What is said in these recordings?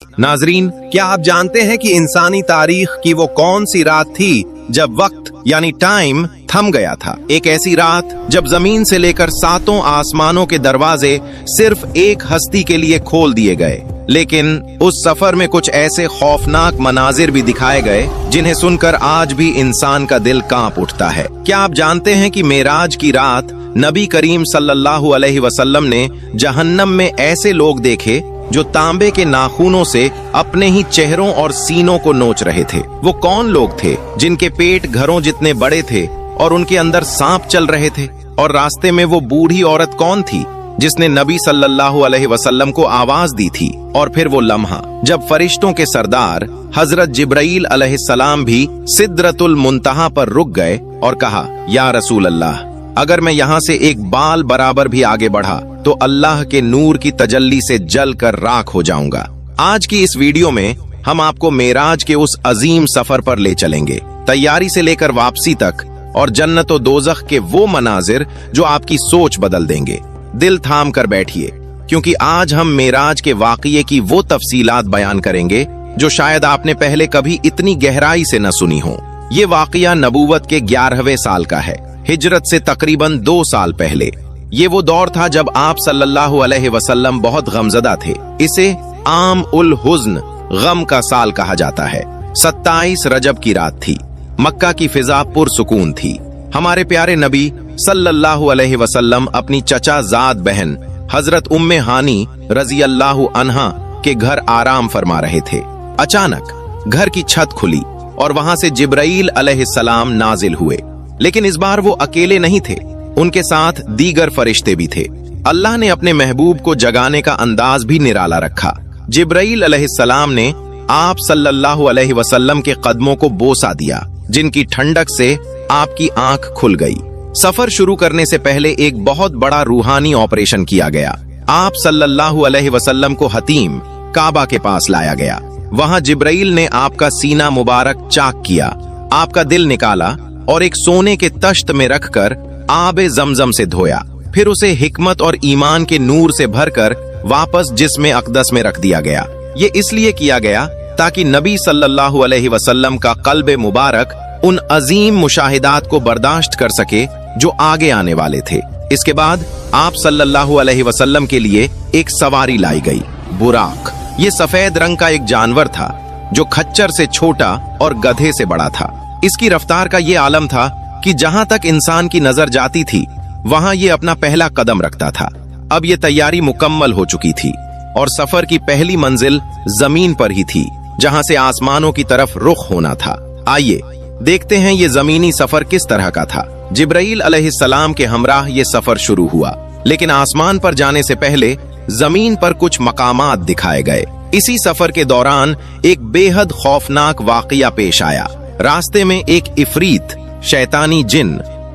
नाजरीन, क्या आप जानते हैं कि इंसानी तारीख की वो कौन सी रात थी जब वक्त यानी टाइम थम गया था? एक ऐसी रात जब जमीन से लेकर सातों आसमानों के दरवाजे सिर्फ एक हस्ती के लिए खोल दिए गए। लेकिन उस सफर में कुछ ऐसे खौफनाक मनाजिर भी दिखाए गए जिन्हें सुनकर आज भी इंसान का दिल कांप उठता है। क्या आप जानते हैं कि मेराज की रात नबी करीम सल्लल्लाहु अलैहि वसल्लम ने जहन्नम में ऐसे लोग देखे जो तांबे के नाखूनों से अपने ही चेहरों और सीनों को नोच रहे थे? वो कौन लोग थे जिनके पेट घरों जितने बड़े थे और उनके अंदर सांप चल रहे थे? और रास्ते में वो बूढ़ी औरत कौन थी जिसने नबी सल्लल्लाहु अलैहि वसल्लम को आवाज दी थी? और फिर वो लम्हा जब फरिश्तों के सरदार हजरत जिब्राईल अलैहिस्सलाम भी सिदरतुल मुंतहा पर रुक गए और कहा, या रसूल अल्लाह, अगर मैं यहाँ से एक बाल बराबर भी आगे बढ़ा तो अल्लाह के नूर की तजल्ली से जल कर राख हो जाऊंगा। आज की इस वीडियो में हम आपको मेराज के उस अजीम सफर पर ले चलेंगे, तैयारी से लेकर वापसी तक, और जन्नत और दोज़ख के वो मनाजिर जो आपकी सोच बदल देंगे। दिल थाम कर बैठिए, क्योंकि आज हम मेराज के वाक़ये की वो तफसीलात बयान करेंगे जो शायद आपने पहले कभी इतनी गहराई से न सुनी हो। ये वाक़या नबूवत के 11वें साल का है, हिजरत से तकरीबन 2 साल पहले। ये वो दौर था जब आप सल्लल्लाहु अलैहि वसल्लम बहुत गमज़दा थे। इसे आम उल हुज़्न, गम का साल कहा जाता है। 27 रजब की रात थी। मक्का की फिजा पुरसुकून थी। हमारे प्यारे नबी सल्लल्लाहु अलैहि वसल्लम अपनी चचा जाद बहन हजरत उम्मे हानी रजी अल्लाहु अन्हा के घर आराम फरमा रहे थे। अचानक घर की छत खुली और वहां से जिब्राईल अलैहिस्सलाम नाजिल हुए। लेकिन इस बार वो अकेले नहीं थे, उनके साथ दीगर फरिश्ते भी थे। अल्लाह ने अपने महबूब को जगाने का अंदाज भी निराला रखा। जिब्राईल अलैहिस्सलाम ने आप सल्लल्लाहु अलैहि वसल्लम के कदमों को बोसा दिया, जिनकी ठंडक से आपकी आंख खुल गई। सफर शुरू करने से पहले एक बहुत बड़ा रूहानी ऑपरेशन किया गया। आप सल्लल्लाहु अलैहि वसल्लम को हतीम काबा के पास लाया गया। वहां जिब्राईल ने आपका सीना मुबारक चाक किया, आपका दिल निकाला और एक सोने के तश्त में रखकर आबे ज़मज़म से धोया। फिर उसे हिकमत और ईमान के नूर से भरकर वापस जिस्म अक़दस में रख दिया गया। ये इसलिए किया गया ताकि नबी सल्लल्लाहु अलैहि वसल्लम का क़ल्ब मुबारक उन अजीम मुशाहिदात को बर्दाश्त कर सके जो आगे आने वाले थे। इसके बाद आप सल्लल्लाहु अलैहि वसल्लम के लिए एक सवारी लाई गई, बुराक। ये सफेद रंग का एक जानवर था जो खच्चर से छोटा और गधे से बड़ा था। इसकी रफ्तार का ये आलम था कि जहां तक इंसान की नजर जाती थी वहां ये अपना पहला कदम रखता था। अब ये तैयारी मुकम्मल हो चुकी थी और सफर की पहली मंजिल जमीन पर ही थी, जहां से आसमानों की तरफ रुख होना था। आइए देखते हैं ये जमीनी सफर किस तरह का था। जिब्राईल अलैहिस्सलाम के हमराह ये सफर शुरू हुआ, लेकिन आसमान पर जाने से पहले जमीन पर कुछ मकामात दिखाए गए। इसी सफर के दौरान एक बेहद खौफनाक वाकया पेश आया। रास्ते में एक इफरीत शैतानी जिन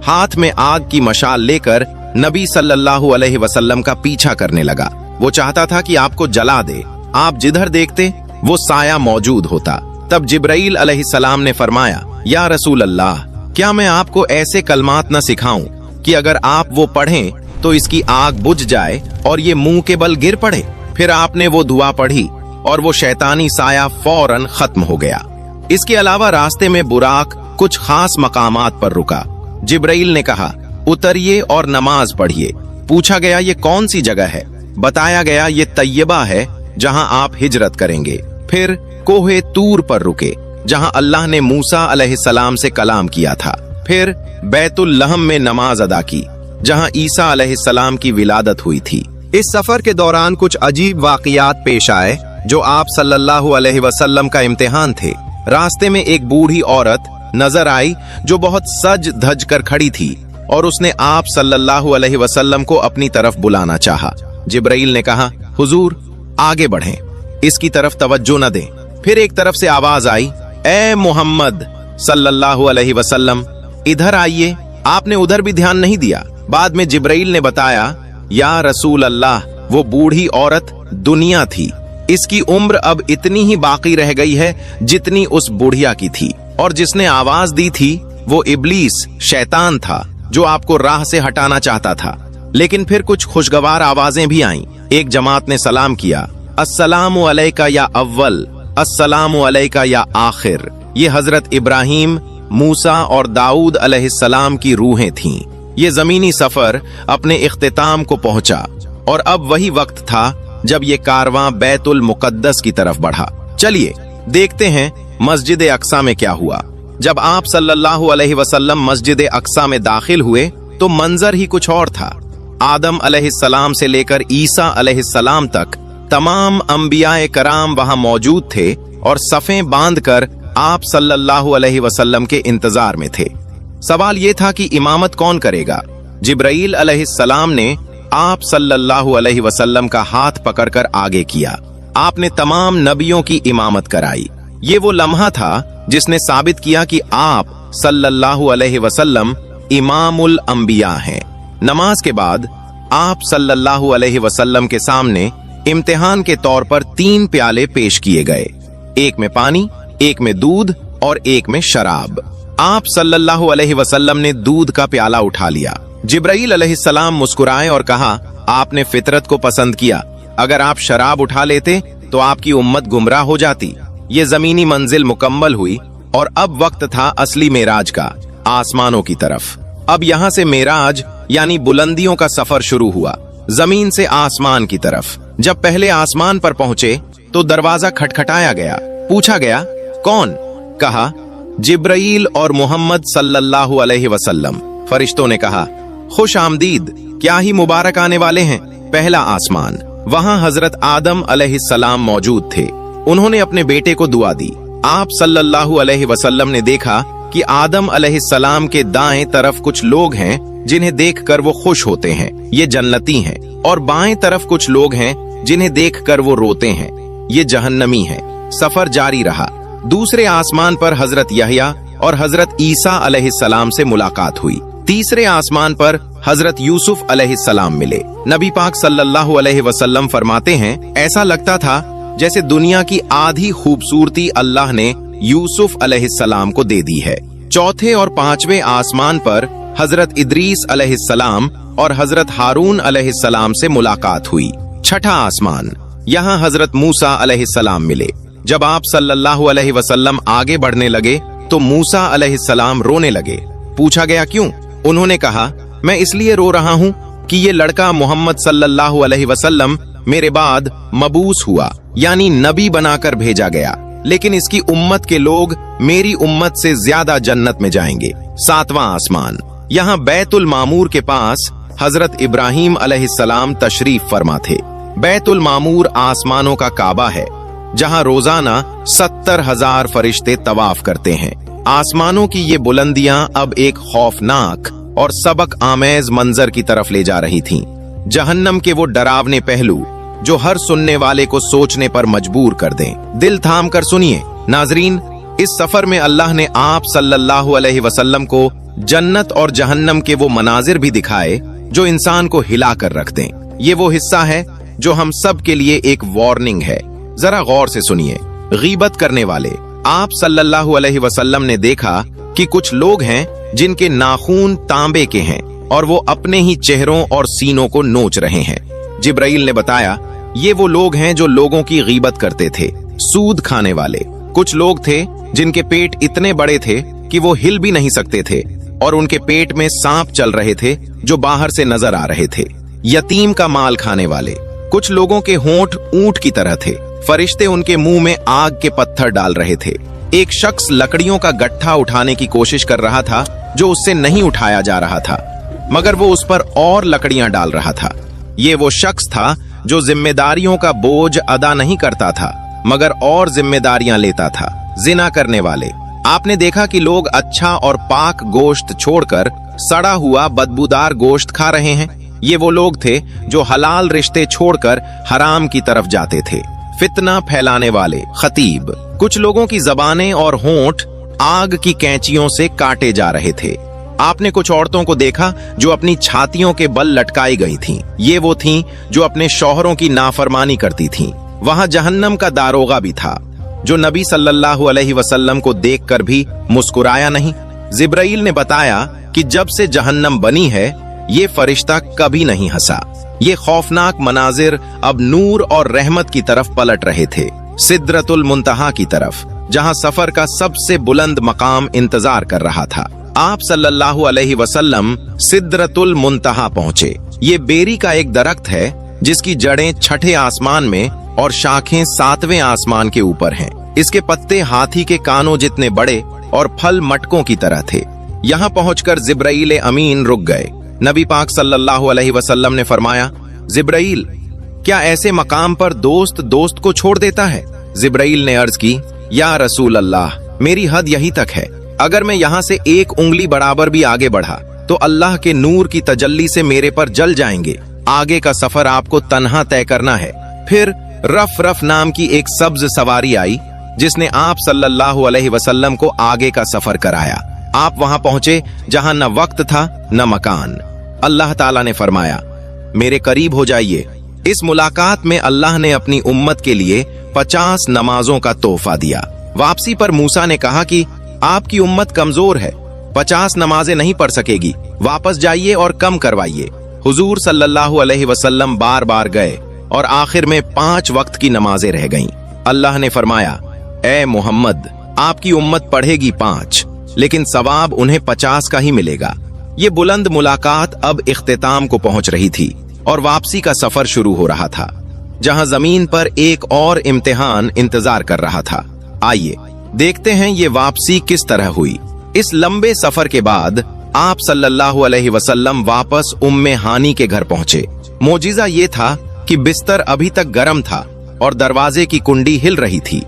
हाथ में आग की मशाल लेकर नबी सल्लल्लाहु अलैहि वसल्लम का पीछा करने लगा। वो चाहता था कि आपको जला दे। आप जिधर देखते वो साया मौजूद होता। तब जिब्राईल अलैहिस्सलाम ने फरमाया, या रसूल अल्लाह, क्या मैं आपको ऐसे कलमात न सिखाऊं कि अगर आप वो पढ़ें तो इसकी आग बुझ जाए और ये मुंह के बल गिर पड़े? फिर आपने वो दुआ पढ़ी और वो शैतानी साया फौरन खत्म हो गया। इसके अलावा रास्ते में बुराक कुछ खास मकामात पर रुका। जिब्राईल ने कहा, उतरिए और नमाज पढ़िए। पूछा गया, ये कौन सी जगह है? बताया गया, ये तैयबा है जहां आप हिजरत करेंगे। फिर कोहे तूर पर रुके, जहां अल्लाह ने मूसा अलैहिस्सलाम से कलाम किया था। फिर बैतुल लहम में नमाज अदा की, जहां ईसा अलैहिस्सलाम की विलादत हुई थी। इस सफर के दौरान कुछ अजीब वाकयात पेश आए जो आप सल्लल्लाहु अलैहि वसल्लम का इम्तिहान थे। रास्ते में एक बूढ़ी औरत नजर आई जो बहुत सज धज कर खड़ी थी और उसने आप सल्लल्लाहु अलैहि वसल्लम को अपनी तरफ बुलाना चाहा। जिब्राईल ने कहा, हुजूर आगे बढ़ें, इसकी तरफ तवज्जो न दें। फिर एक तरफ से आवाज आई, ए मोहम्मद सल्लल्लाहु अलैहि वसल्लम, इधर आइए। आपने उधर भी ध्यान नहीं दिया। बाद में जिब्राईल ने बताया, या रसूल अल्लाह, वो बूढ़ी औरत दुनिया थी। इसकी उम्र अब इतनी ही बाकी रह गई है जितनी उस बुढ़िया की थी, और जिसने आवाज दी थी वो इब्लीस शैतान था जो आपको राह से हटाना चाहता था। लेकिन फिर कुछ खुशगवार आवाजें भी आईं। एक जमात ने सलाम किया अस्सलामु अलैका या अव्वल, अस्सलामु अलैका या आखिर। ये हजरत इब्राहिम, मूसा और दाऊद अलैहिस्सलाम की रूहें थीं। ये जमीनी सफर अपने इख्तिताम को पहुंचा और अब वही वक्त था जब ये कारवां बैतुल मुकद्दस की तरफ बढ़ा। चलिए देखते हैं मस्जिद अक्सा में क्या हुआ। जब आप सल्लल्लाहु अलैहि वसल्लम मस्जिद अक्सा में दाखिल हुए तो मंजर ही कुछ और था। आदम अलैहिस्सलाम से लेकर ईसा अलैहिस्सलाम तक तमाम अंबियाए कराम वहां मौजूद थे और सफ़ें बांधकर आप सल्लल्लाहु अलैहि वसल्लम के इंतजार में थे। सवाल यह था कि इमामत कौन करेगा। जिब्राइल अलैहिस्सलाम ने आप सल्लल्लाहु अलैहि वसल्लम का हाथ पकड़कर आगे किया। आपने तमाम नबियों की इमामत कराई। ये वो लम्हा था जिसने साबित किया कि आप सल्लल्लाहु अलैहि वसल्लम इमामुल अंबिया हैं। नमाज के बाद आप सल्लल्लाहु अलैहि वसल्लम के सामने इम्तिहान के तौर पर 3 प्याले पेश किए गए, एक में पानी, एक में दूध और एक में शराब। आप सल्लल्लाहु अलैहि वसल्लम ने दूध का प्याला उठा लिया। जिब्राइल अलैहिस्सलाम मुस्कुराए और कहा, आपने फितरत को पसंद किया। अगर आप शराब उठा लेते तो आपकी उम्मत गुमराह हो जाती। ये जमीनी मंजिल मुकम्मल हुई और अब वक्त था असली मेराज का, आसमानों की तरफ। अब यहाँ से मेराज यानी बुलंदियों का सफर शुरू हुआ, जमीन से आसमान की तरफ। जब पहले आसमान पर पहुंचे तो दरवाजा खटखटाया गया। पूछा गया, कौन? कहा, जिब्राइल और मोहम्मद सल्लल्लाहु अलैहि वसल्लम। फरिश्तों ने कहा, खुश आमदीद, क्या ही मुबारक आने वाले हैं। पहला आसमान, वहां हजरत आदम अलैहिस्सलाम मौजूद थे। उन्होंने अपने बेटे को दुआ दी। आप सल्लल्लाहु अलैहि वसल्लम ने देखा कि आदम अलैहिस्सलाम के दाएं तरफ कुछ लोग हैं जिन्हें देखकर वो खुश होते हैं, ये जन्नती हैं, और बाएं तरफ कुछ लोग हैं जिन्हें देखकर वो रोते हैं, ये जहन्नमी हैं। सफर जारी रहा। दूसरे आसमान पर हजरत यहया और हजरत ईसा अलैहिस्सलाम से मुलाकात हुई। तीसरे आसमान पर हजरत यूसुफ अलैहिस्सलाम मिले। नबी पाक सल्लल्लाहु अलैहि वसल्लम फरमाते हैं, ऐसा लगता था जैसे दुनिया की आधी खूबसूरती अल्लाह ने यूसुफ अलैहिस्सलाम को दे दी है। चौथे और पांचवें आसमान पर हजरत इदरीस अलैहिस्सलाम और हजरत हारून अलैहिस्सलाम से मुलाकात हुई। छठा आसमान, यहाँ हजरत मूसा अलैहिस्सलाम मिले। जब आप सल्लल्लाहु अलैहि वसल्लम आगे बढ़ने लगे तो मूसा अलैहिस्सलाम रोने लगे। पूछा गया, क्यों? उन्होंने कहा, मैं इसलिए रो रहा हूँ कि ये लड़का मोहम्मद सल्लल्लाहु अलैहि वसल्लम मेरे बाद मबूस हुआ, यानी नबी बनाकर भेजा गया, लेकिन इसकी उम्मत के लोग मेरी उम्मत से ज्यादा जन्नत में जाएंगे। सातवां आसमान, यहाँ बैतुल मामूर के पास हजरत इब्राहिम अलैहिस्सलाम तशरीफ फरमा थे। बैतुल मामूर आसमानों का काबा है जहाँ रोजाना 70,000 फरिश्ते तवाफ करते हैं। आसमानों की ये बुलंदियां अब एक खौफनाक और सबक आमेज मंजर की तरफ ले जा रही थीं। जहन्नम के वो डरावने पहलू जो हर सुनने वाले को सोचने पर मजबूर कर दें। दिल थाम कर सुनिए नाजरीन, इस सफर में अल्लाह ने आप सल्लल्लाहु अलैहि वसल्लम को जन्नत और जहन्नम के वो मनाजिर भी दिखाए जो इंसान को हिला कर रख दें। ये वो हिस्सा है जो हम सब के लिए एक वार्निंग है। जरा गौर से सुनिए। गीबत करने वाले, आप सल्लल्लाहु अलैहि वसल्लम ने देखा कि कुछ लोग हैं जिनके नाखून तांबे के हैं और वो अपने ही चेहरों और सीनों को नोच रहे हैं। जिब्राइल ने बताया, ये वो लोग हैं जो लोगों की गीबत करते थे। सूद खाने वाले, कुछ लोग थे जिनके पेट इतने बड़े थे कि वो हिल भी नहीं सकते थे और उनके पेट में सांप चल रहे थे जो बाहर से नजर आ रहे थे। यतीम का माल खाने वाले, कुछ लोगों के होंठ ऊंट की तरह थे, फरिश्ते उनके मुंह में आग के पत्थर डाल रहे थे। एक शख्स लकड़ियों का गट्ठा उठाने की कोशिश कर रहा था जो उससे नहीं उठाया जा रहा था, मगर वो उस पर और लकड़ियां डाल रहा था। ये वो शख्स था जो जिम्मेदारियों का बोझ अदा नहीं करता था मगर और जिम्मेदारियां लेता था। जिना करने वाले, आपने देखा कि लोग अच्छा और पाक गोश्त छोड़कर सड़ा हुआ बदबूदार गोश्त खा रहे हैं। ये वो लोग थे जो हलाल रिश्ते छोड़कर हराम की तरफ जाते थे। फितना फैलाने वाले, खतीब, कुछ लोगों की जबानें और होंठ आग की कैंचियों से काटे जा रहे थे। आपने कुछ औरतों को देखा जो अपनी छातियों के बल लटकाई गई थीं। ये वो थीं जो अपने शौहरों की नाफरमानी करती थीं। वहां जहन्नम का दारोगा भी था जो नबी सल्लल्लाहु अलैहि वसल्लम को देखकर भी मुस्कुराया नहीं। जिब्राइल ने बताया कि जब से जहन्नम बनी है ये फरिश्ता कभी नहीं हंसा। ये खौफनाक मनाजिर अब नूर और रहमत की तरफ पलट रहे थे, सिदरतुल मुंतहा की तरफ, जहां सफर का सबसे बुलंद मकाम इंतजार कर रहा था। आप सल्लल्लाहु अलैहि वसल्लम सिदरतुल मुंतहा पहुंचे। ये बेरी का एक दरख्त है जिसकी जड़ें छठे आसमान में और शाखें सातवें आसमान के ऊपर हैं। इसके पत्ते हाथी के कानों जितने बड़े और फल मटकों की तरह थे। यहाँ पहुंचकर जिब्राइल अमीन रुक गए। नबी पाक सल्लल्लाहु अलैहि वसल्लम ने फरमाया, जिब्राइल, क्या ऐसे मकाम पर दोस्त दोस्त को छोड़ देता है? जिब्राइल ने अर्ज की, या रसूल अल्लाह, मेरी हद यही तक है। अगर मैं यहाँ से एक उंगली बराबर भी आगे बढ़ा तो अल्लाह के नूर की तजल्ली से मेरे पर जल जाएंगे। आगे का सफर आपको तन्हा तय करना है। फिर रफ रफ नाम की एक सब्ज सवारी आई जिसने आप सल्लल्लाहु अलैहि वसल्लम को आगे का सफर कराया। आप वहां पहुंचे जहां न वक्त था न मकान। अल्लाह ताला ने फरमाया, मेरे करीब हो जाइए। इस मुलाकात में अल्लाह ने अपनी उम्मत के लिए 50 नमाजों का तोहफा दिया। वापसी पर मूसा ने कहा कि आपकी उम्मत कमजोर है, 50 नमाजें नहीं पढ़ सकेगी, वापस जाइए और कम करवाइए। हुजूर सल्लल्लाहु अलैहि वसल्लम बार बार गए और आखिर में 5 वक्त की नमाजें रह गईं। अल्लाह ने फरमाया, ए मोहम्मद, आपकी उम्मत पढ़ेगी 5, लेकिन सवाब उन्हें 50 का ही मिलेगा। ये बुलंद मुलाकात अब इख्तिताम को पहुंच रही थी और वापसी का सफर शुरू हो रहा था, जहां जमीन पर एक और इम्तिहान इंतजार कर रहा था। आइए देखते हैं ये वापसी किस तरह हुई। इस लंबे सफर के बाद आप सल्लल्लाहु अलैहि वसल्लम वापस उम्मे हानी के घर पहुंचे। मोजिजा ये था कि बिस्तर अभी तक गर्म था और दरवाजे की कुंडी हिल रही थी,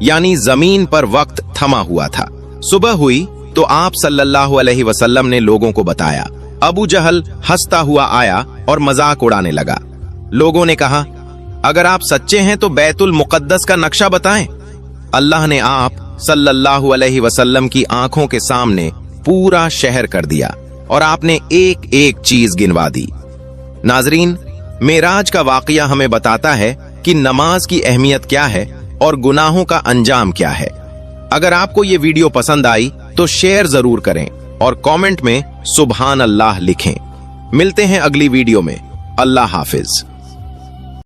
यानी जमीन पर वक्त थमा हुआ था। सुबह हुई तो आप सल्लल्लाहु अलैहि वसल्लम ने लोगों को बताया। अबू जहल हंसता हुआ आया और मजाक उड़ाने लगा। लोगों ने कहा, अगर आप सच्चे हैं तो बैतुल मुकद्दस का नक्शा बताएं। अल्लाह ने आप सल्लल्लाहु अलैहि वसल्लम की आंखों के सामने पूरा शहर कर दिया और आपने एक एक चीज गिनवा दी। नाजरीन, मेराज का वाकया हमें बताता है कि नमाज की अहमियत क्या है और गुनाहों का अंजाम क्या है। अगर आपको ये वीडियो पसंद आई तो शेयर जरूर करें और कमेंट में सुभान अल्लाह लिखें। मिलते हैं अगली वीडियो में। अल्लाह हाफिज।